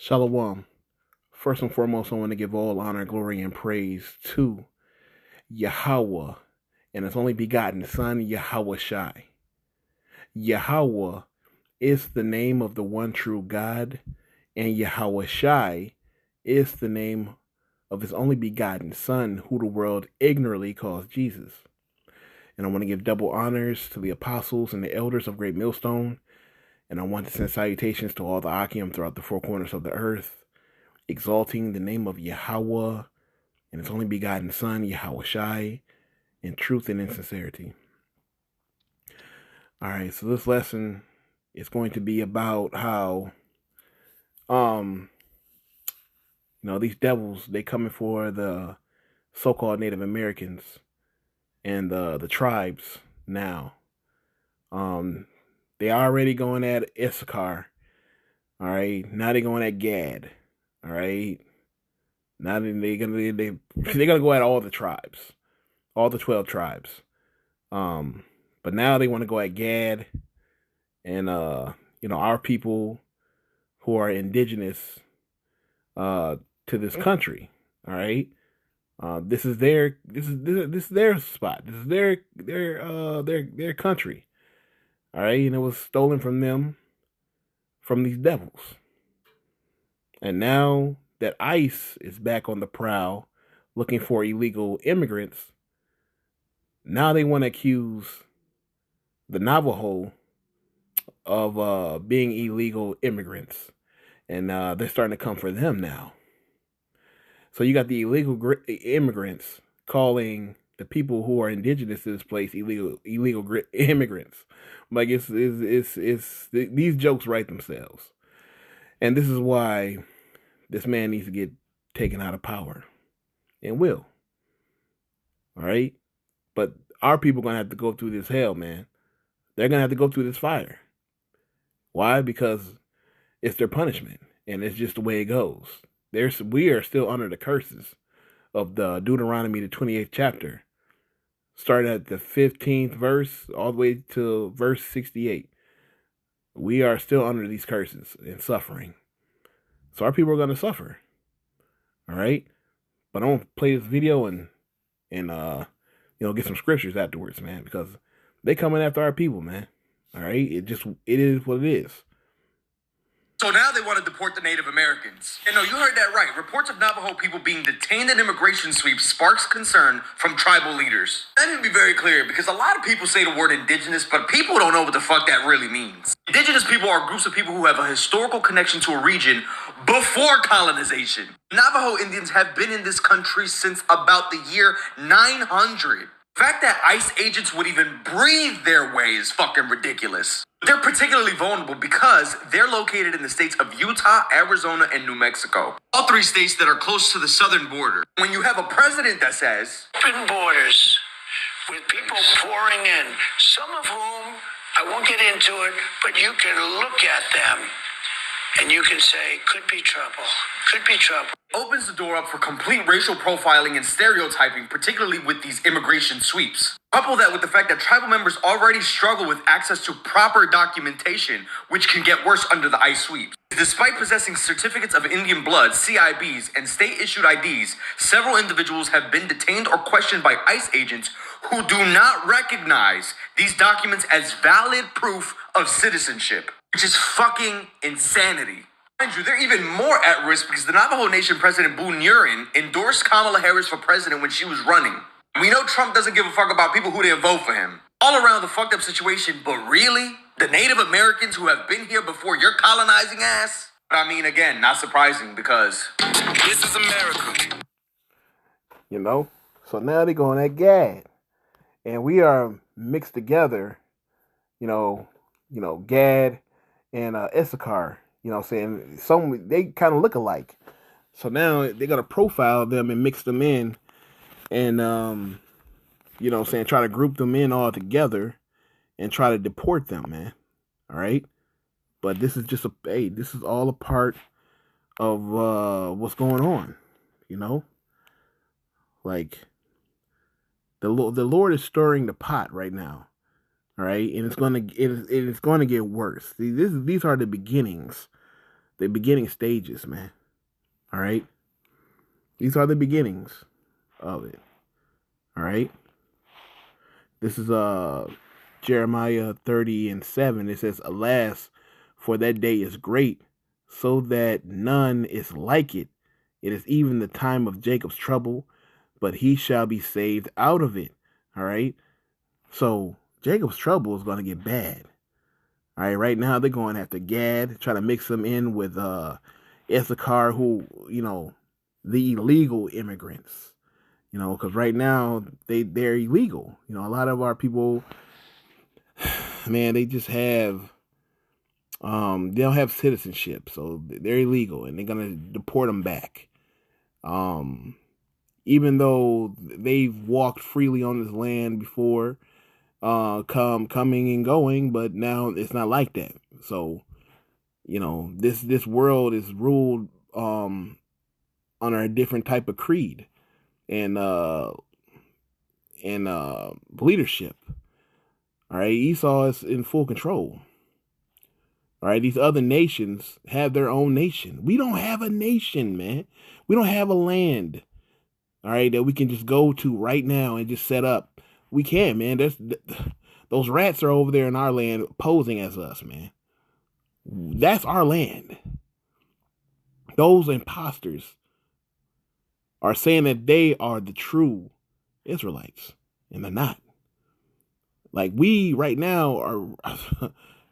Shalom. First and foremost, I want to give all honor, glory, and praise to Yahweh and His only begotten Son, Yahweh Shai. Yahweh is the name of the one true God, and Yahweh Shai is the name of His only begotten Son, who the world ignorantly calls Jesus. And I want to give double honors to the apostles and the elders of Great Millstone, and I want to send salutations to all the Akim throughout the four corners of the earth, exalting the name of Yahweh and His only begotten Son, Yahweh Shai, in truth and in sincerity. All right, so this lesson is going to be about how, these devils, they coming for the so-called Native Americans and the tribes now. They already going at Issachar. All right, now they're going at Gad. All right, now they're gonna go at all the tribes, all the 12 tribes. But now they want to go at Gad and our people who are indigenous to this country. All right, this is their spot. This is their country. All right, and it was stolen from them, from these devils. And now that ICE is back on the prowl looking for illegal immigrants, now they want to accuse the Navajo of being illegal immigrants. And they're starting to come for them now. So you got the illegal immigrants calling the people who are indigenous to this place illegal immigrants. Like it's these jokes write themselves. And this is why this man needs to get taken out of power. And will. All right? But our people are going to have to go through this hell, man. They're going to have to go through this fire. Why? Because it's their punishment. And it's just the way it goes. We are still under the curses of the Deuteronomy, the 28th chapter. Starting at the 15th verse all the way to verse 68. We are still under these curses and suffering. So our people are going to suffer. All right? But I'm going to play this video and get some scriptures afterwards, man, because they coming after our people, man. All right? It is what it is. So now they want to deport the Native Americans. And no, you heard that right. Reports of Navajo people being detained in immigration sweeps sparks concern from tribal leaders. Let me be very clear, because a lot of people say the word indigenous, but people don't know what the fuck that really means. Indigenous people are groups of people who have a historical connection to a region before colonization. Navajo Indians have been in this country since about the year 900. The fact that ICE agents would even breathe their way is fucking ridiculous. They're particularly vulnerable because they're located in the states of Utah, Arizona, and New Mexico. All three states that are close to the southern border. When you have a president that says, open borders with people pouring in, some of whom, I won't get into it, but you can look at them and you can say, could be trouble, could be trouble. Opens the door up for complete racial profiling and stereotyping, particularly with these immigration sweeps. Couple that with the fact that tribal members already struggle with access to proper documentation, which can get worse under the ICE sweeps. Despite possessing certificates of Indian blood, CIBs, and state-issued IDs, several individuals have been detained or questioned by ICE agents who do not recognize these documents as valid proof of citizenship, which is fucking insanity. Mind you, they're even more at risk because the Navajo Nation President Boone Urin endorsed Kamala Harris for president when she was running. We know Trump doesn't give a fuck about people who didn't vote for him. All around the fucked up situation, but really? The Native Americans who have been here before your colonizing ass? But I mean, again, not surprising because this is America. So now they're going at Gad. And we are mixed together, Gad and Issachar. Saying they kind of look alike. So now they're gonna profile them and mix them in, and try to group them in all together and try to deport them, man. All right, but this is just this is all a part of what's going on, like the Lord is stirring the pot right now. All right, and it's going to get worse. These are the beginnings the beginning stages, man. All right. These are the beginnings of it. All right. This is Jeremiah 30:7. It says, "Alas, for that day is great, so that none is like it. It is even the time of Jacob's trouble, but he shall be saved out of it." All right. So Jacob's trouble is going to get bad. All right. Right now they're going after Gad, try to mix him in with Issachar, who, the illegal immigrants. Because right now they're illegal. A lot of our people, man, they just have, they don't have citizenship, so they're illegal, and they're gonna deport them back. Even though they've walked freely on this land before, coming and going, but now it's not like that. So, this world is ruled under a different type of creed and leadership. All right, Esau is in full control. All right, these other nations have their own nation. We don't have a nation, man. We don't have a land, all right, that we can just go to right now and just set up. We can, man. Those rats are over there in our land posing as us, man. That's our land. Those imposters are saying that they are the true Israelites, and they're not. Like, we right now are,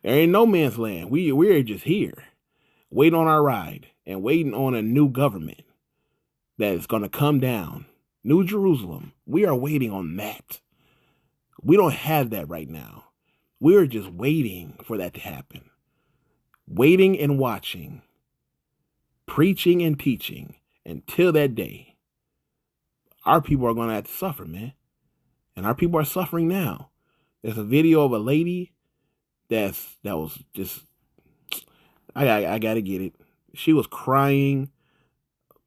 there ain't no man's land. We're just here, waiting on our ride and waiting on a new government that is going to come down. New Jerusalem. We are waiting on that. We don't have that right now. We're just waiting for that to happen. Waiting and watching, preaching and teaching until that day. Our people are going to have to suffer, man. And our people are suffering now. There's a video of a lady that was just, I got to get it. She was crying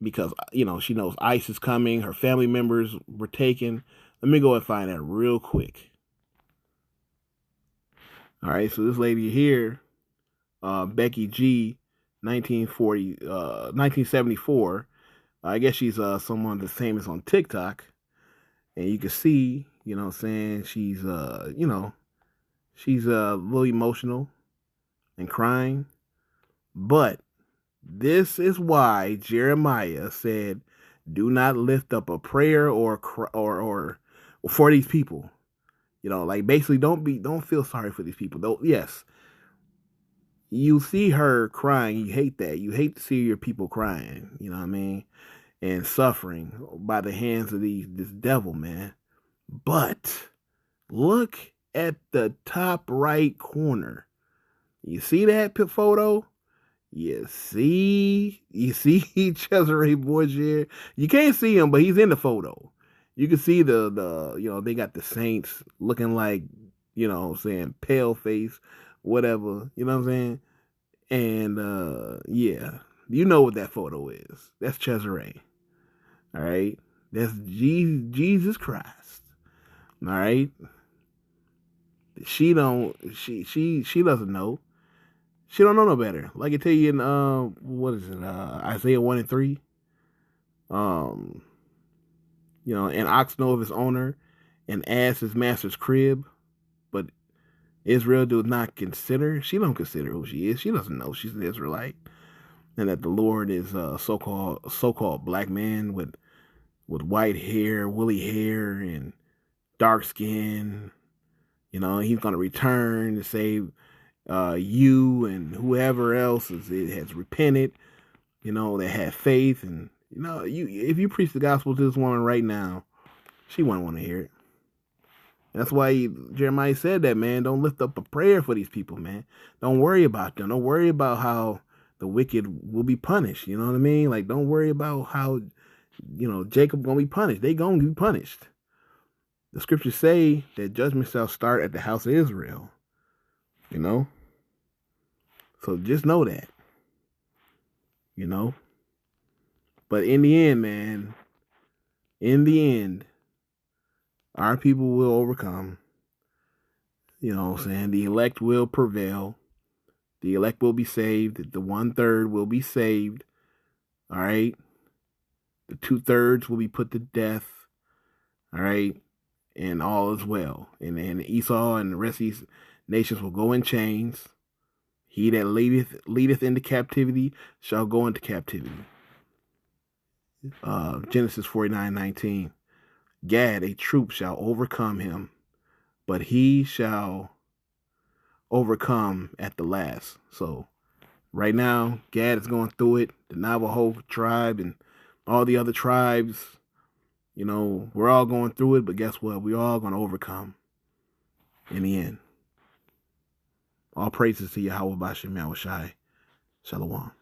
because, she knows ICE is coming. Her family members were taken. Let me go and find that real quick. All right, so this lady here, Becky G, 1974. I guess she's someone that's famous on TikTok. And you can see, she's, she's a little emotional and crying. But this is why Jeremiah said, do not lift up a prayer or for these people. Basically don't feel sorry for these people. Though, yes, you see her crying. You hate that. You hate to see your people crying. You know what I mean? And suffering by the hands of this devil, man. But look at the top right corner. You see that photo? You see Cesare Borgia. You can't see him, but he's in the photo. You can see the they got the saints looking like, saying pale face, whatever, you know what I'm saying? And yeah, you know what that photo is. That's Cesare. All right, that's Jesus Christ. All right, she doesn't know. She don't know no better. Like I tell you in what is it? Isaiah 1:3. An ox knoweth his owner, and ass his master's crib, but Israel does not consider. She don't consider who she is. She doesn't know she's an Israelite, and that the Lord is a so-called black man with white hair, woolly hair, and dark skin. He's going to return to save you and whoever else has repented, that had faith. And, if you preach the gospel to this woman right now, she wouldn't want to hear it. That's why Jeremiah said that, man. Don't lift up a prayer for these people, man. Don't worry about them. Don't worry about how the wicked will be punished. You know what I mean? Like, don't worry about how, Jacob going to be punished. They going to be punished. The scriptures say that judgment shall start at the house of Israel. So just know that. But in the end, man, our people will overcome. The elect will prevail. The elect will be saved. The 1/3 will be saved. All right. The 2/3 will be put to death. All right. And all is well. And Esau and the rest of these nations will go in chains. He that leadeth into captivity shall go into captivity. Genesis 49:19. Gad, a troop, shall overcome him, but he shall overcome at the last. So right now, Gad is going through it. The Navajo tribe and all the other tribes, we're all going through it, but guess what? We're all going to overcome in the end. All praises to Yahweh Bashem Yahushai. Shalom.